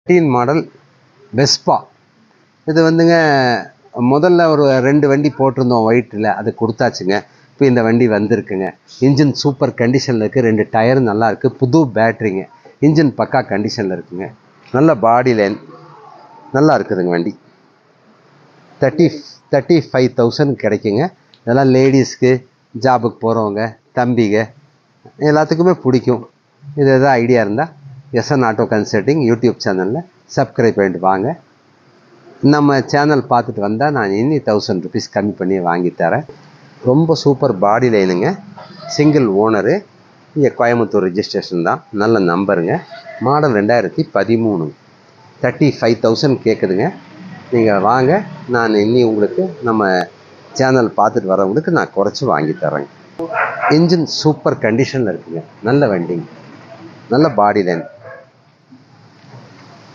Dean model Vespa. இது வந்துங்க முதல்ல ஒரு 2 வண்டி போட்டிருந்தோம் ஒயிட்டில், அது கொடுத்தாச்சுங்க. இப்போ இந்த வண்டி வந்திருக்குங்க. இன்ஜின் சூப்பர் கண்டிஷனில் இருக்குது. 2 டயர் நல்லா இருக்குது. புது பேட்ரிங்க. இன்ஜின் பக்கா கண்டிஷனில் இருக்குங்க. நல்ல பாடி லைன் நல்லா இருக்குதுங்க வண்டி. 35,000 கிடைக்குங்க. இதெல்லாம் லேடிஸ்க்கு, ஜாபுக்கு போகிறவங்க, தம்பிங்க எல்லாத்துக்குமே பிடிக்கும். இது எதாவது ஐடியா இருந்தால் எஸ்என் ஆட்டோ கன்சல்ட்டிங் யூடியூப் சேனலில் சப்ஸ்கிரைப் பண்ணிட்டு வாங்க. நம்ம சேனல் பார்த்துட்டு வந்தால் நான் இன்னி 1000 ருபீஸ் கம்மி பண்ணி வாங்கி தரேன். ரொம்ப சூப்பர் பாடி லைனுங்க. Single owner. இங்கே கோயம்புத்தூர் ரிஜிஸ்ட்ரேஷன் தான். நல்ல நம்பருங்க. மாடல் 2013. 35,000 கேட்குதுங்க. நீங்கள் வாங்க, நான் இன்னி உங்களுக்கு நம்ம சேனல் பார்த்துட்டு வரவங்களுக்கு நான் குறைச்சி வாங்கி தரேங்க. இன்ஜின் சூப்பர் கண்டிஷனில் இருக்குங்க. நல்ல வண்டிங்க, நல்ல பாடி லைன்.